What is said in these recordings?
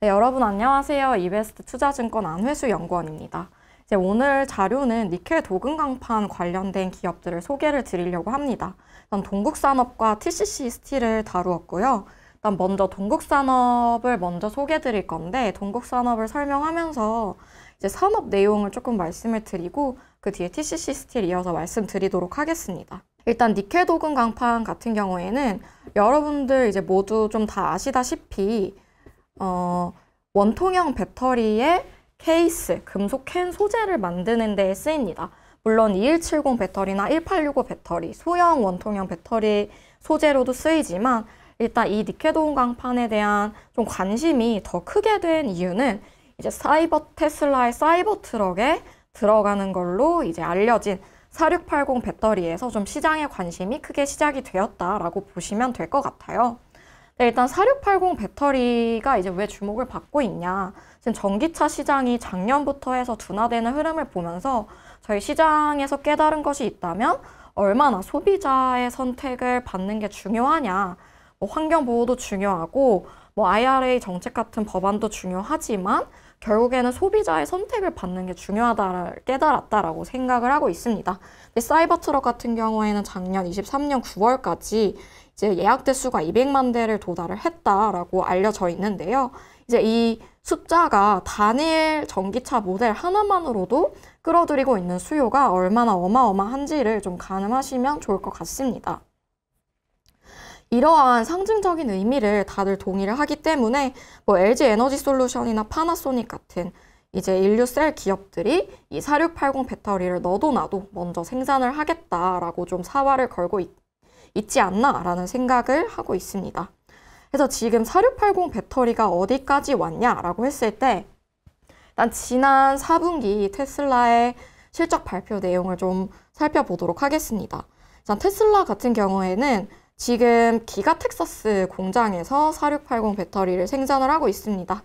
네, 여러분 안녕하세요. 이베스트 투자증권 안회수 연구원입니다. 이제 오늘 자료는 니켈 도금 강판 관련된 기업들을 소개를 드리려고 합니다. 일단 동국산업과 TCC 스틸을 다루었고요. 일단 먼저 동국산업을 먼저 소개해 드릴 건데, 동국산업을 설명하면서 이제 산업 내용을 조금 말씀을 드리고 그 뒤에 TCC 스틸 이어서 말씀드리도록 하겠습니다. 일단 니켈 도금 강판 같은 경우에는 여러분들 이제 모두 좀 다 아시다시피 원통형 배터리의 케이스, 금속 캔 소재를 만드는 데 쓰입니다. 물론 2170 배터리나 1865 배터리, 소형 원통형 배터리 소재로도 쓰이지만 일단 이 니켈 도금 강판에 대한 좀 관심이 더 크게 된 이유는 이제 테슬라의 사이버 트럭에 들어가는 걸로 이제 알려진 4680 배터리에서 좀 시장에 관심이 크게 시작이 되었다라고 보시면 될 것 같아요. 네, 일단 4680 배터리가 이제 왜 주목을 받고 있냐. 지금 전기차 시장이 작년부터 해서 둔화되는 흐름을 보면서 저희 시장에서 깨달은 것이 있다면 얼마나 소비자의 선택을 받는 게 중요하냐. 뭐 환경보호도 중요하고 뭐 IRA 정책 같은 법안도 중요하지만 결국에는 소비자의 선택을 받는 게 중요하다를 깨달았다라고 생각을 하고 있습니다. 근데 사이버트럭 같은 경우에는 작년 23년 9월까지 이제 예약 대수가 200만 대를 도달을 했다라고 알려져 있는데요. 이제 이 숫자가 단일 전기차 모델 하나만으로도 끌어들이고 있는 수요가 얼마나 어마어마한지를 좀 가늠하시면 좋을 것 같습니다. 이러한 상징적인 의미를 다들 동의를 하기 때문에 뭐 LG 에너지 솔루션이나 파나소닉 같은 이제 인류 셀 기업들이 이 4680 배터리를 너도 나도 먼저 생산을 하겠다라고 좀 사활을 걸고 있지 않나라는 생각을 하고 있습니다. 그래서 지금 4680 배터리가 어디까지 왔냐라고 했을 때 일단 지난 4분기 테슬라의 실적 발표 내용을 좀 살펴보도록 하겠습니다. 일단 테슬라 같은 경우에는 지금 기가 텍사스 공장에서 4680 배터리를 생산을 하고 있습니다.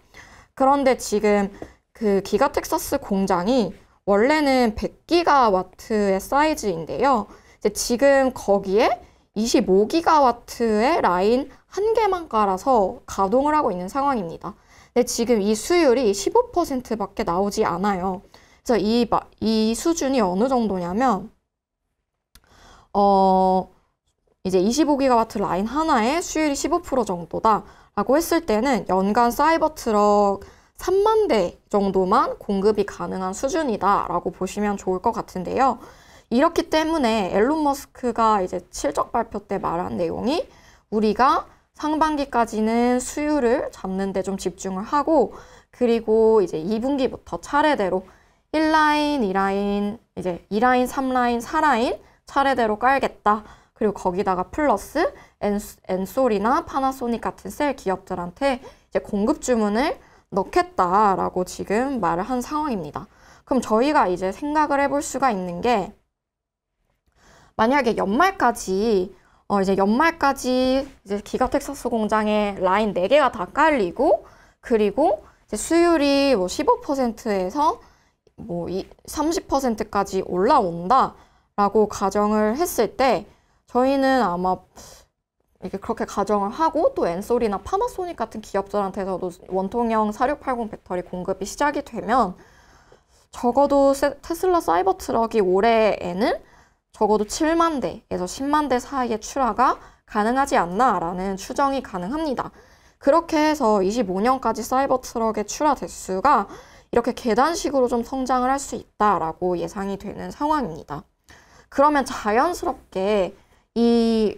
그런데 지금 그 기가 텍사스 공장이 원래는 100기가와트의 사이즈인데요. 이제 지금 거기에 25기가와트의 라인 한 개만 깔아서 가동을 하고 있는 상황입니다. 근데 지금 이 수율이 15%밖에 나오지 않아요. 그래서 이 수준이 어느 정도냐면 이제 25기가와트 라인 하나에 수율이 15% 정도다라고 했을 때는 연간 사이버 트럭 3만 대 정도만 공급이 가능한 수준이다라고 보시면 좋을 것 같은데요. 이렇기 때문에 앨런 머스크가 이제 실적 발표 때 말한 내용이 우리가 상반기까지는 수율을 잡는 데 좀 집중을 하고 그리고 이제 2분기부터 차례대로 1라인, 2라인, 이제 2라인, 3라인, 4라인 차례대로 깔겠다. 그리고 거기다가 플러스 엔솔이나 파나소닉 같은 셀 기업들한테 이제 공급 주문을 넣겠다라고 지금 말을 한 상황입니다. 그럼 저희가 이제 생각을 해볼 수가 있는 게 만약에 연말까지 이제 기가 텍사스 공장에 라인 4개가 다 깔리고 그리고 이제 수율이 뭐 15%에서 뭐 30%까지 올라온다라고 가정을 했을 때 저희는 아마 이렇게 그렇게 가정을 하고 또 엔솔이나 파나소닉 같은 기업들한테서도 원통형 4680 배터리 공급이 시작이 되면 적어도 테슬라 사이버 트럭이 올해에는 적어도 7만 대에서 10만 대 사이의 출하가 가능하지 않나라는 추정이 가능합니다. 그렇게 해서 25년까지 사이버 트럭의 출하 대수가 이렇게 계단식으로 좀 성장을 할 수 있다라고 예상이 되는 상황입니다. 그러면 자연스럽게 이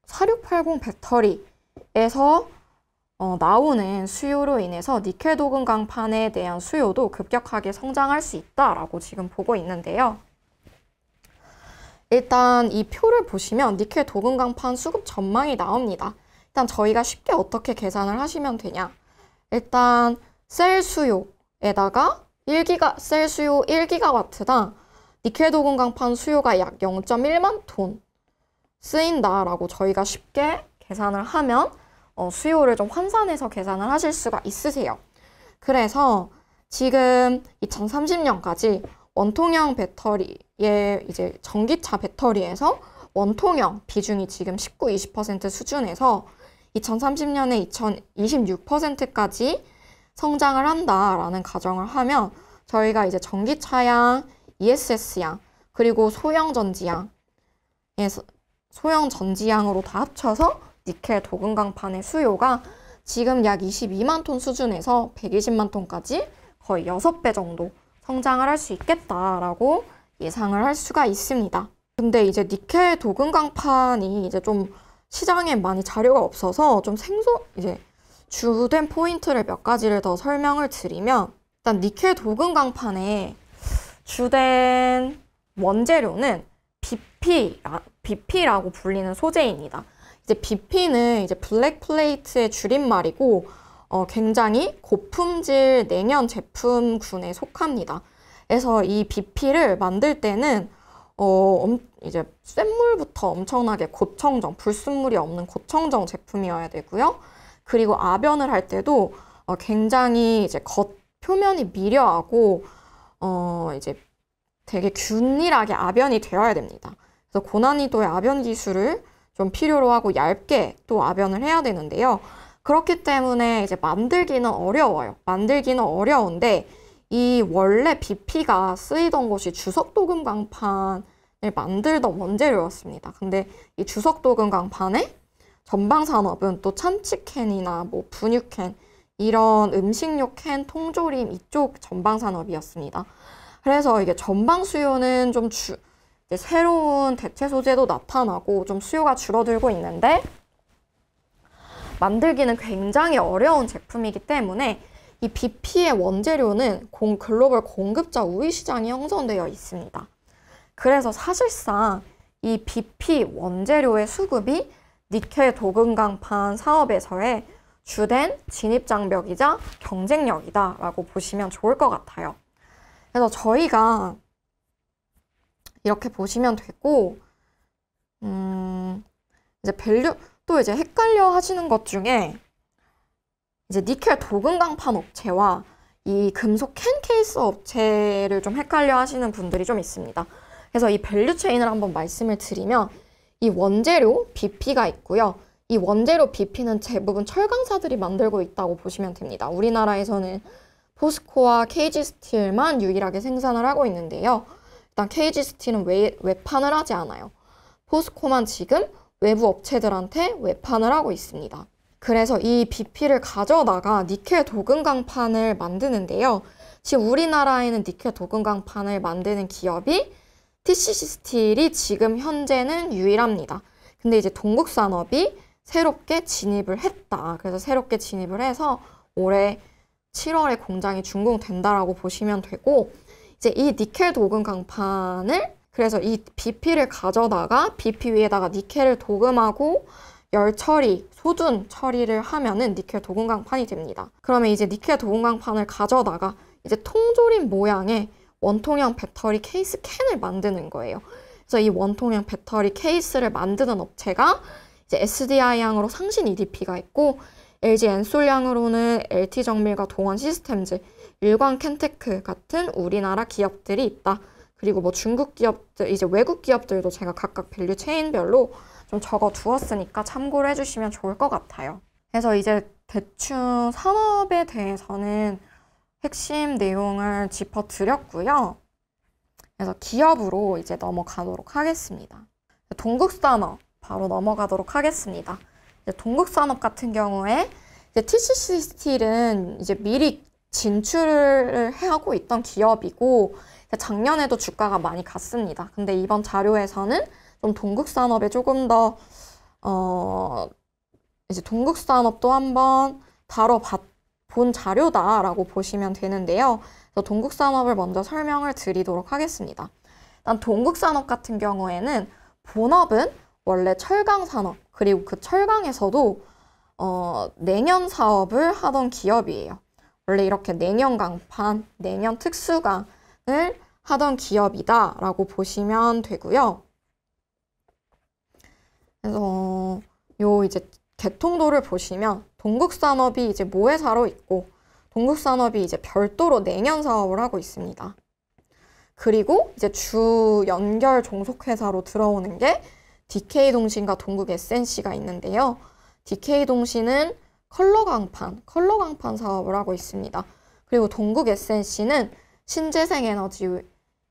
4680 배터리에서 나오는 수요로 인해서 니켈 도금 강판에 대한 수요도 급격하게 성장할 수 있다라고 지금 보고 있는데요. 일단 이 표를 보시면 니켈 도금 강판 수급 전망이 나옵니다. 일단 저희가 쉽게 어떻게 계산을 하시면 되냐. 일단 셀 수요에다가 셀 수요 1기가와트당 니켈 도금 강판 수요가 약 0.1만 톤 쓰인다라고 저희가 쉽게 계산을 하면 수요를 좀 환산해서 계산을 하실 수가 있으세요. 그래서 지금 2030년까지 원통형 배터리의 이제 전기차 배터리에서 원통형 비중이 지금 19, 20% 수준에서 2030년에 2026%까지 성장을 한다라는 가정을 하면 저희가 이제 전기차양, ESS양, 그리고 소형 전지양으로 다 합쳐서 니켈 도금 강판의 수요가 지금 약 22만 톤 수준에서 120만 톤까지 거의 6배 정도 성장을 할 수 있겠다라고 예상을 할 수가 있습니다. 근데 이제 니켈 도금 강판이 이제 좀 시장에 많이 자료가 없어서 좀 이제 주된 포인트를 몇 가지를 더 설명을 드리면, 일단 니켈 도금 강판의 주된 원재료는 BP라고 불리는 소재입니다. 이제 BP는 이제 블랙 플레이트의 줄임말이고 굉장히 고품질 냉연 제품군에 속합니다. 그래서 이 BP를 만들 때는 이제 쇳물부터 엄청나게 고청정, 불순물이 없는 고청정 제품이어야 되고요. 그리고 압연을 할 때도 굉장히 이제 표면이 미려하고 이제 되게 균일하게 압연이 되어야 됩니다. 그래서 고난이도의 압연 기술을 좀 필요로 하고 얇게 또 압연을 해야 되는데요. 그렇기 때문에 이제 만들기는 어려워요. 만들기는 어려운데 이 원래 BP가 쓰이던 곳이 주석도금 강판을 만들던 원재료였습니다. 근데 이 주석도금 강판의 전방산업은 또 참치캔이나 뭐 분유캔 이런 음식료 캔, 통조림 이쪽 전방산업이었습니다. 그래서 이게 전방 수요는 좀 이제 새로운 대체 소재도 나타나고 좀 수요가 줄어들고 있는데 만들기는 굉장히 어려운 제품이기 때문에 이 BP의 원재료는 글로벌 공급자 우위 시장이 형성되어 있습니다. 그래서 사실상 이 BP 원재료의 수급이 니켈 도금 강판 사업에서의 주된 진입장벽이자 경쟁력이다라고 보시면 좋을 것 같아요. 그래서 저희가 이렇게 보시면 되고, 이제 또 이제 헷갈려 하시는 것 중에 이제 니켈 도금 강판 업체와 이 금속 캔 케이스 업체를 좀 헷갈려 하시는 분들이 좀 있습니다. 그래서 이 밸류 체인을 한번 말씀을 드리면 이 원재료 BP가 있고요. 이 원재료 BP는 대부분 철강사들이 만들고 있다고 보시면 됩니다. 우리나라에서는 포스코와 KG스틸만 유일하게 생산을 하고 있는데요. 일단 KG스틸은 외판을 하지 않아요. 포스코만 지금 외부 업체들한테 외판을 하고 있습니다. 그래서 이 BP를 가져다가 니켈 도금 강판을 만드는데요. 지금 우리나라에는 니켈 도금 강판을 만드는 기업이 TCC 스틸이 지금 현재는 유일합니다. 근데 이제 동국산업이 새롭게 진입을 했다. 그래서 새롭게 진입을 해서 올해 7월에 공장이 준공된다라고 보시면 되고, 이제 이 니켈 도금 강판을 그래서 이 BP를 가져다가 BP 위에다가 니켈을 도금하고 열 처리, 소둔 처리를 하면은 니켈 도금 강판이 됩니다. 그러면 이제 니켈 도금 강판을 가져다가 이제 통조림 모양의 원통형 배터리 케이스 캔을 만드는 거예요. 그래서 이 원통형 배터리 케이스를 만드는 업체가 이제 SDI양으로 상신 EDP가 있고, LG 엔솔양으로는 LT정밀과 동원 시스템즈, 일광 캔테크 같은 우리나라 기업들이 있다. 그리고 뭐 중국 기업들, 이제 외국 기업들도 제가 각각 밸류 체인별로 좀 적어 두었으니까 참고를 해주시면 좋을 것 같아요. 그래서 이제 대충 산업에 대해서는 핵심 내용을 짚어드렸고요. 그래서 기업으로 이제 넘어가도록 하겠습니다. 동국산업 바로 넘어가도록 하겠습니다. 동국산업 같은 경우에 이제 TCC 스틸은 이제 미리 진출을 하고 있던 기업이고 작년에도 주가가 많이 갔습니다. 근데 이번 자료에서는 좀 동국산업에 조금 더 이제 동국산업도 한번 다뤄본 자료다라고 보시면 되는데요. 그래서 동국산업을 먼저 설명을 드리도록 하겠습니다. 일단 동국산업 같은 경우에는 본업은 원래 철강산업, 그리고 그 철강에서도 냉연 사업을 하던 기업이에요. 원래 이렇게 냉연 강판, 냉연 특수강을 하던 기업이다라고 보시면 되고요. 그래서 요 이제 개통도를 보시면 동국산업이 이제 모회사로 있고, 동국산업이 이제 별도로 냉연 사업을 하고 있습니다. 그리고 이제 주 연결 종속회사로 들어오는 게 DK동신과 동국 SNC가 있는데요. DK동신은 컬러 강판 사업을 하고 있습니다. 그리고 동국 SNC는 신재생 에너지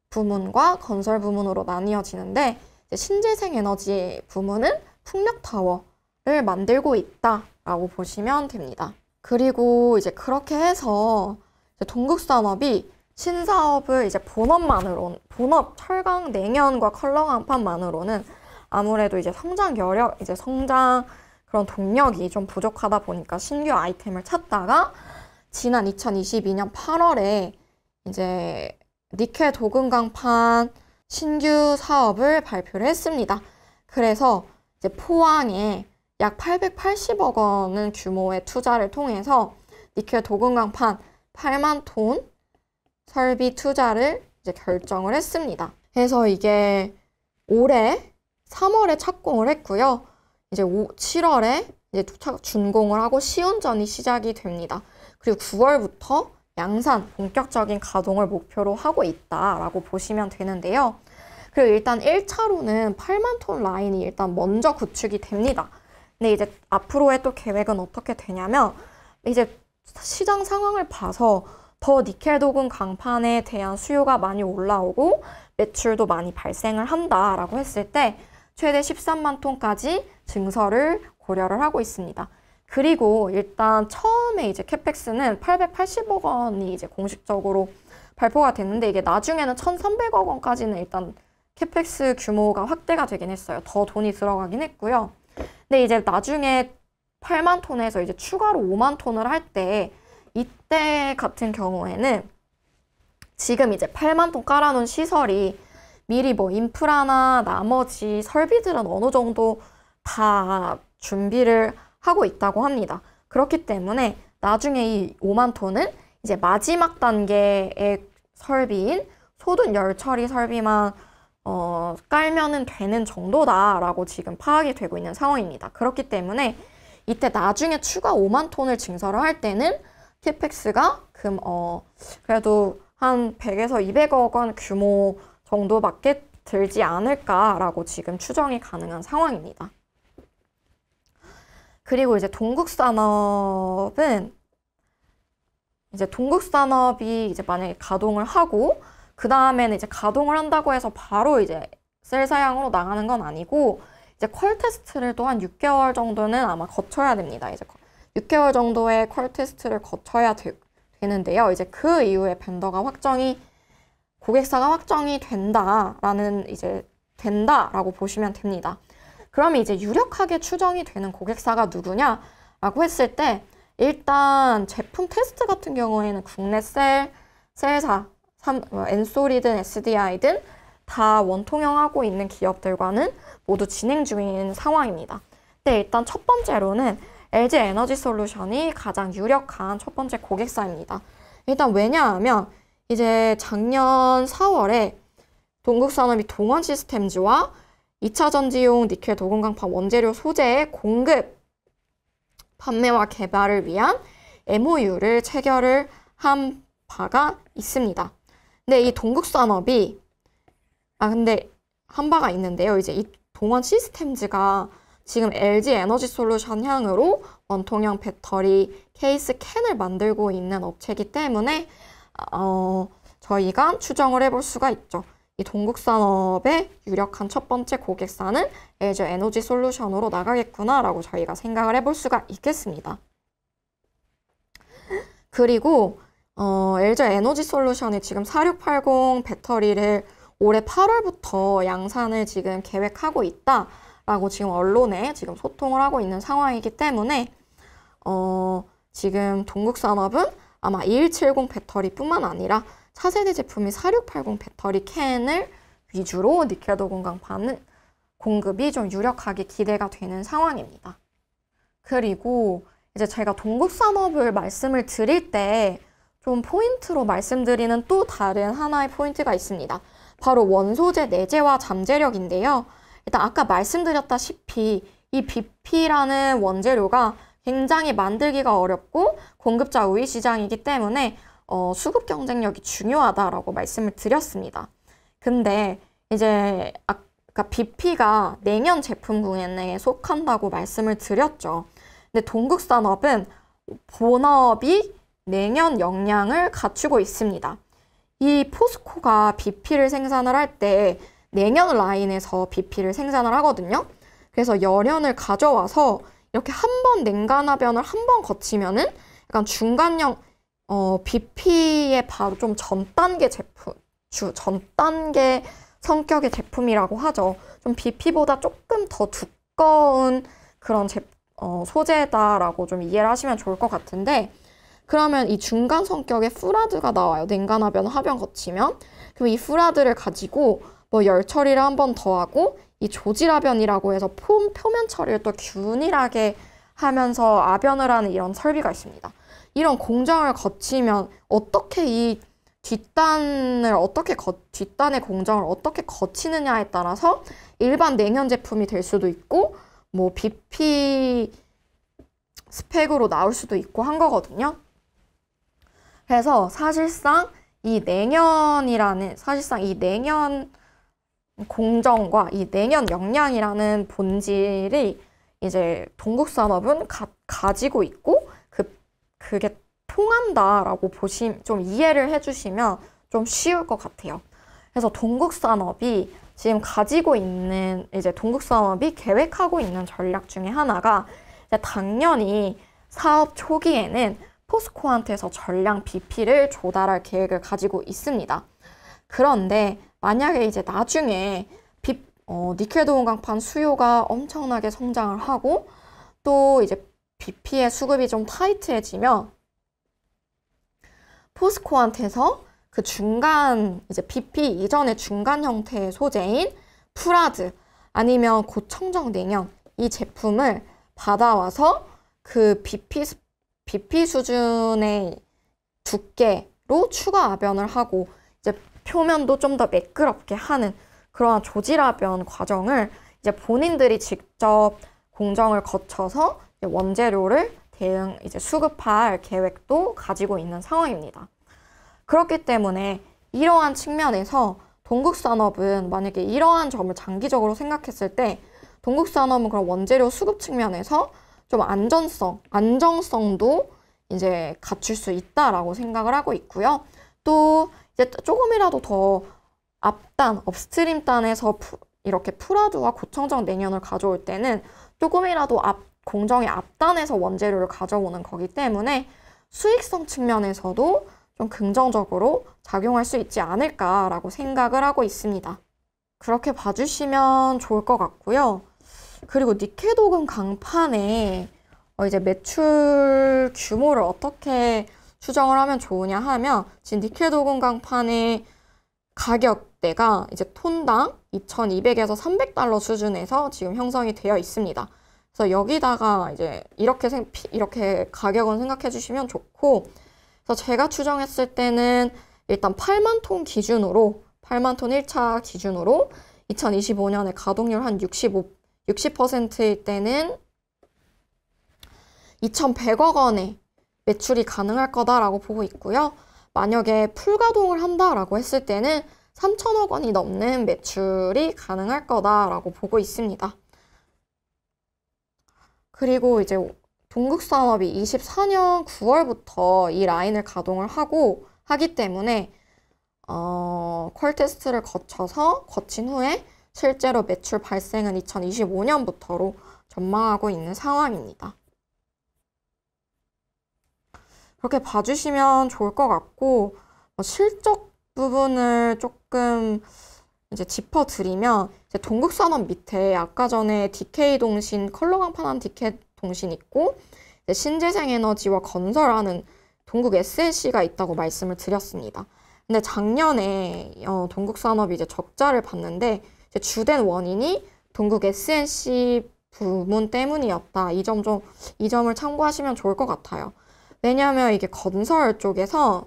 부문과 건설 부문으로 나뉘어지는데 이제 신재생 에너지 부문은 풍력타워를 만들고 있다라고 보시면 됩니다. 그리고 이제 그렇게 해서 이제 동국산업이 신사업을 이제 본업 철강 냉연과 컬러 강판만으로는 아무래도 이제 성장 그런 동력이 좀 부족하다 보니까 신규 아이템을 찾다가 지난 2022년 8월에 이제 니켈 도금 강판 신규 사업을 발표를 했습니다. 그래서 이제 포항에 약 880억 원은 규모의 투자를 통해서 니켈 도금 강판 8만 톤 설비 투자를 이제 결정을 했습니다. 그래서 이게 올해 3월에 착공을 했고요. 이제 7월에 이제 준공을 하고 시운전이 시작이 됩니다. 그리고 9월부터 양산 본격적인 가동을 목표로 하고 있다라고 보시면 되는데요. 그리고 일단 1차로는 8만 톤 라인이 일단 먼저 구축이 됩니다. 근데 이제 앞으로의 또 계획은 어떻게 되냐면 이제 시장 상황을 봐서 더 니켈 도금 강판에 대한 수요가 많이 올라오고 매출도 많이 발생을 한다라고 했을 때 최대 13만 톤까지 증설을 고려를 하고 있습니다. 그리고 일단 처음에 이제 캐펙스는 880억 원이 이제 공식적으로 발표가 됐는데 이게 나중에는 1,300억 원까지는 일단 캐펙스 규모가 확대가 되긴 했어요. 더 돈이 들어가긴 했고요. 근데 이제 나중에 8만 톤에서 이제 추가로 5만 톤을 할 때 이때 같은 경우에는 지금 이제 8만 톤 깔아놓은 시설이 미리 뭐 인프라나 나머지 설비들은 어느 정도 다 준비를 하고 있다고 합니다. 그렇기 때문에 나중에 이 5만 톤은 이제 마지막 단계의 설비인 소든 열 처리 설비만 깔면은 되는 정도다라고 지금 파악이 되고 있는 상황입니다. 그렇기 때문에 이때 나중에 추가 5만 톤을 증설을 할 때는 캐펙스가 그래도 한 100에서 200억 원 규모 정도밖에 들지 않을까라고 지금 추정이 가능한 상황입니다. 그리고 이제 동국산업이 이제 만약에 가동을 하고 그 다음에는 이제 가동을 한다고 해서 바로 이제 셀 사양으로 나가는 건 아니고 이제 퀄 테스트를 또 한 6개월 정도는 아마 거쳐야 됩니다. 이제 6개월 정도의 퀄 테스트를 거쳐야 되는데요. 이제 그 이후에 고객사가 확정이 된다라고 보시면 됩니다. 그러면 이제 유력하게 추정이 되는 고객사가 누구냐라고 했을 때 일단 제품 테스트 같은 경우에는 국내 셀사, 엔솔이든 SDI든 다 원통형하고 있는 기업들과는 모두 진행 중인 상황입니다. 근데 일단 첫 번째로는 LG 에너지 솔루션이 가장 유력한 첫 번째 고객사입니다. 일단 왜냐하면 이제 작년 4월에 동국산업이 동원 시스템즈와 2차 전지용 니켈 도금 강판 원재료 소재의 공급, 판매와 개발을 위한 MOU를 체결을 한 바가 있습니다. 근데 이 동국산업이 근데 한 바가 있는데요. 이제 이 동원 시스템즈가 지금 LG 에너지 솔루션 향으로 원통형 배터리 케이스 캔을 만들고 있는 업체이기 때문에 저희가 추정을 해볼 수가 있죠. 이 동국산업의 유력한 첫 번째 고객사는 LG 에너지 솔루션으로 나가겠구나라고 저희가 생각을 해볼 수가 있겠습니다. 그리고 LG 에너지 솔루션이 지금 4680 배터리를 올해 8월부터 양산을 지금 계획하고 있다라고 지금 언론에 지금 소통을 하고 있는 상황이기 때문에 지금 동국산업은 아마 2170 배터리뿐만 아니라 차세대 제품인 4680 배터리 캔을 위주로 니켈 도금 강판 공급이 좀 유력하게 기대가 되는 상황입니다. 그리고 이제 제가 동국산업을 말씀을 드릴 때 좀 포인트로 말씀드리는 또 다른 하나의 포인트가 있습니다. 바로 원소재 내재화 잠재력인데요. 일단 아까 말씀드렸다시피 이 BP라는 원재료가 굉장히 만들기가 어렵고 공급자 우위 시장이기 때문에 수급 경쟁력이 중요하다라고 말씀을 드렸습니다. 근데 이제 아까 BP가 냉연 제품군에 속한다고 말씀을 드렸죠. 근데 동국산업은 본업이 냉연 역량을 갖추고 있습니다. 이 포스코가 BP를 생산을 할 때 냉연 라인에서 BP를 생산을 하거든요. 그래서 열연을 가져와서 이렇게 한 번 냉간화변을 한 번 거치면은 약간 중간형 BP의 바로 좀 전 단계 제품, 전 단계 성격의 제품이라고 하죠. 좀 BP보다 조금 더 두꺼운 그런 소재다라고 좀 이해를 하시면 좋을 것 같은데, 그러면 이 중간 성격의 프라드가 나와요. 냉간화변, 하변 거치면. 그럼 이 프라드를 가지고 뭐 열 처리를 한 번 더 하고 이 조질아변이라고 해서 표면 처리를 또 균일하게 하면서 아변을 하는 이런 설비가 있습니다. 이런 공정을 거치면 어떻게 이 뒷단의 공정을 어떻게 거치느냐에 따라서 일반 냉연 제품이 될 수도 있고 뭐 BP 스펙으로 나올 수도 있고 한 거거든요. 그래서 사실상 이 냉연 공정과 이 냉연 역량이라는 본질이 이제 동국산업은 가지고 있고 그게 통한다라고 좀 이해를 해주시면 좀 쉬울 것 같아요. 그래서 동국산업이 지금 동국산업이 계획하고 있는 전략 중에 하나가 이제 당연히 사업 초기에는 포스코한테서 전량 BP를 조달할 계획을 가지고 있습니다. 그런데 만약에 이제 나중에 니켈 도금 강판 수요가 엄청나게 성장을 하고 또 이제 BP의 수급이 좀 타이트해지면 포스코한테서 그 중간 이제 BP 이전의 중간 형태의 소재인 프라드 아니면 고청정 냉연 이 제품을 받아와서 그 BP 수준의 두께로 추가 아변을 하고 이제 표면도 좀 더 매끄럽게 하는 그러한 조질아변 과정을 이제 본인들이 직접 공정을 거쳐서 원재료를 수급할 계획도 가지고 있는 상황입니다. 그렇기 때문에 이러한 측면에서 동국산업은 만약에 이러한 점을 장기적으로 생각했을 때 동국산업은 그런 원재료 수급 측면에서 좀 안정성도 이제 갖출 수 있다라고 생각을 하고 있고요. 또 이제 조금이라도 더 업스트림 단에서 이렇게 프라드와 고청정 냉연을 가져올 때는 조금이라도 공정의 앞단에서 원재료를 가져오는 거기 때문에 수익성 측면에서도 좀 긍정적으로 작용할 수 있지 않을까라고 생각을 하고 있습니다. 그렇게 봐주시면 좋을 것 같고요. 그리고 니켈 도금 강판의 이제 매출 규모를 어떻게 추정을 하면 좋으냐 하면 지금 니켈 도금 강판의 가격대가 이제 톤당 2,200에서 300달러 수준에서 지금 형성이 되어 있습니다. 그래서 여기다가 이제 이렇게 가격은 생각해 주시면 좋고, 그래서 제가 추정했을 때는 일단 8만 톤 1차 기준으로 2025년에 가동률 한 60%일 때는 2,100억 원의 매출이 가능할 거다라고 보고 있고요. 만약에 풀가동을 한다라고 했을 때는 3,000억 원이 넘는 매출이 가능할 거다라고 보고 있습니다. 그리고 이제 동국산업이 24년 9월부터 이 라인을 가동을 하기 때문에 퀄 테스트를 거친 후에 실제로 매출 발생은 2025년부터로 전망하고 있는 상황입니다. 그렇게 봐주시면 좋을 것 같고, 실적 부분을 조금 이제 짚어드리면, 이제 동국산업 밑에 아까 전에 DK 동신, 컬러 강판한 DK 동신 있고, 이제 신재생에너지와 건설하는 동국 SNC가 있다고 말씀을 드렸습니다. 근데 작년에 동국산업이 이제 적자를 봤는데, 이제 주된 원인이 동국 SNC 부문 때문이었다. 이 점을 참고하시면 좋을 것 같아요. 왜냐하면 이게 건설 쪽에서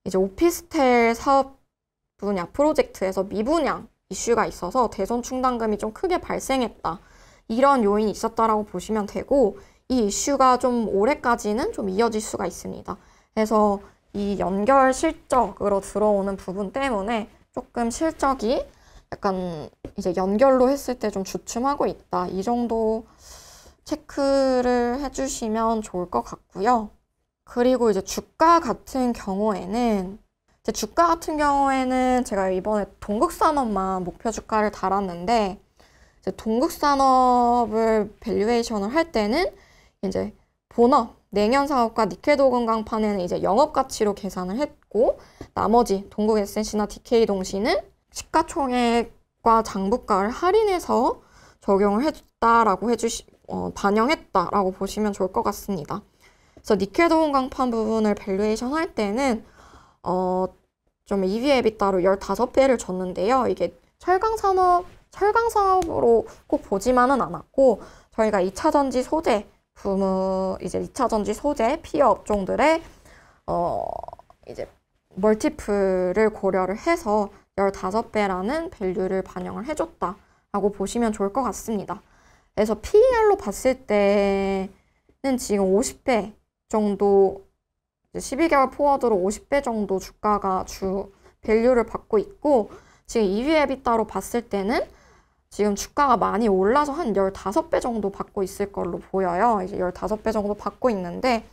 이제 오피스텔 사업 분야 프로젝트에서 미분양 이슈가 있어서 대손 충당금이 좀 크게 발생했다. 이런 요인이 있었다라고 보시면 되고, 이 이슈가 좀 올해까지는 좀 이어질 수가 있습니다. 그래서 이 연결 실적으로 들어오는 부분 때문에 조금 실적이 약간 이제 연결로 했을 때 좀 주춤하고 있다. 이 정도 체크를 해주시면 좋을 것 같고요. 그리고 이제 주가 같은 경우에는 제가 이번에 동국산업만 목표 주가를 달았는데 이제 동국산업을 밸류에이션을 할 때는 이제 본업, 냉연 사업과 니켈 도금 강판에는 이제 영업 가치로 계산을 했고 나머지 동국 SNC나 DK 동시는 시가총액과 장부가를 할인해서 적용을 해줬다라고 반영했다라고 보시면 좋을 것 같습니다. 그래서 니켈 도금 강판 부분을 밸류에이션 할 때는 좀 EV/EBITDA로 15배를 줬는데요. 이게 철강 사업으로 꼭 보지만은 않았고 저희가 2차 전지 소재 피어 업종들의 이제 멀티플을 고려를 해서 15배라는 밸류를 반영을 해줬다라고 보시면 좋을 것 같습니다. 그래서 PER로 봤을 때는 지금 50배 정도 12개월 포워드로 50배 정도 주가가 밸류를 받고 있고 지금 EV/EBITDA로 봤을 때는 지금 주가가 많이 올라서 한 15배 정도 받고 있을 걸로 보여요. 이제 15배 정도 받고 있는데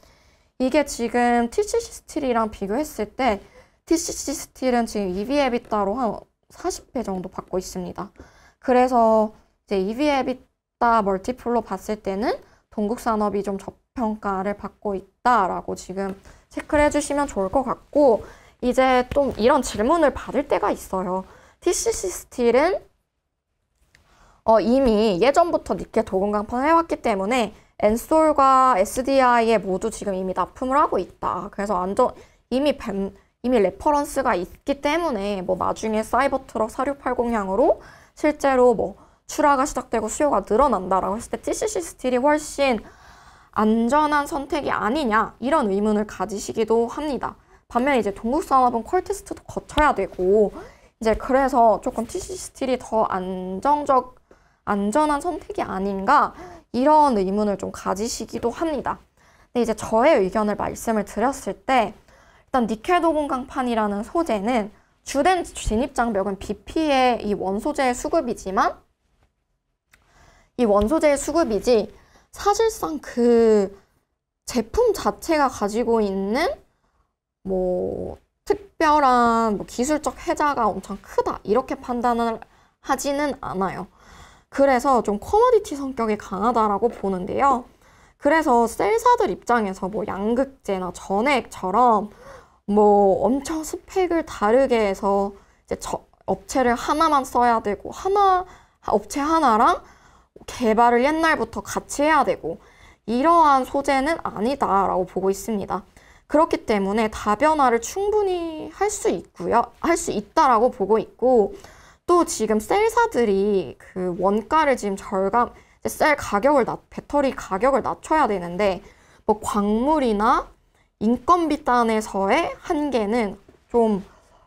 이게 지금 TCC 스틸이랑 비교했을 때 TCC 스틸은 지금 EV/EBITDA로 한 40배 정도 받고 있습니다. 그래서 이제 EV/EBITDA 멀티플로 봤을 때는 동국산업이 좀 저평가를 받고 있다라고 지금 체크를 해주시면 좋을 것 같고 이제 좀 이런 질문을 받을 때가 있어요. TCC 스틸은 이미 예전부터 니켈 도금 강판을 해왔기 때문에 엔솔과 SDI에 모두 지금 이미 납품을 하고 있다. 그래서 이미 레퍼런스가 있기 때문에 뭐 나중에 사이버트럭 4680향으로 실제로 뭐 출하가 시작되고 수요가 늘어난다라고 했을 때 TCC 스틸이 훨씬 안전한 선택이 아니냐 이런 의문을 가지시기도 합니다. 반면에 이제 동국산업은 퀄 테스트도 거쳐야 되고 이제 그래서 조금 TCC 스틸이 더 안전한 선택이 아닌가 이런 의문을 좀 가지시기도 합니다. 근데 이제 저의 의견을 말씀을 드렸을 때 일단 니켈 도금 강판이라는 소재는 주된 진입 장벽은 BP의 이 원소재의 수급이지만 이 원소재의 수급이지 사실상 그 제품 자체가 가지고 있는 뭐 특별한 뭐 기술적 혜자가 엄청 크다 이렇게 판단을 하지는 않아요. 그래서 좀 커머디티 성격이 강하다라고 보는데요. 그래서 셀사들 입장에서 뭐 양극재나 전해액처럼 뭐 엄청 스펙을 다르게 해서 이제 업체를 하나만 써야 되고 업체 하나랑 개발을 옛날부터 같이 해야 되고 이러한 소재는 아니다라고 보고 있습니다. 그렇기 때문에 다변화를 충분히 할 수 있다라고 보고 있고 또 지금 셀사들이 그 원가를 지금 배터리 가격을 낮춰야 되는데 뭐 광물이나 인건비 단에서의 한계는 좀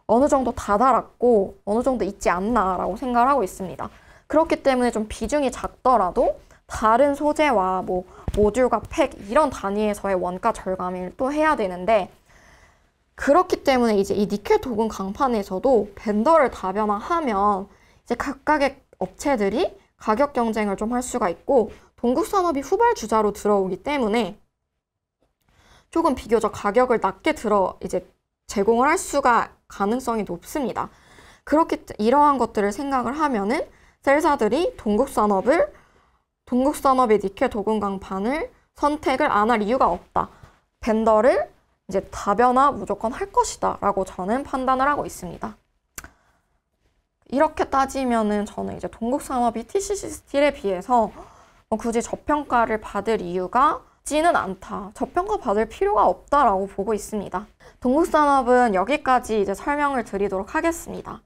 어느 정도 다다랐고 어느 정도 있지 않나라고 생각을 하고 있습니다. 그렇기 때문에 좀 비중이 작더라도 다른 소재와 뭐 모듈과 팩 이런 단위에서의 원가 절감을 또 해야 되는데 그렇기 때문에 이제 이 니켈 도금 강판에서도 벤더를 다변화하면 이제 각각의 업체들이 가격 경쟁을 좀 할 수가 있고 동국산업이 후발주자로 들어오기 때문에 조금 비교적 가격을 낮게 제공을 할 수가 가능성이 높습니다. 이러한 것들을 생각을 하면은 셀사들이 동국산업의 니켈 도금 강판을 선택을 안 할 이유가 없다. 벤더를 이제 다변화 무조건 할 것이다 라고 저는 판단을 하고 있습니다. 이렇게 따지면은 저는 이제 동국산업이 TCC 스틸에 비해서 굳이 저평가를 받을 이유가 지는 않다. 저평가 받을 필요가 없다라고 보고 있습니다. 동국산업은 여기까지 이제 설명을 드리도록 하겠습니다.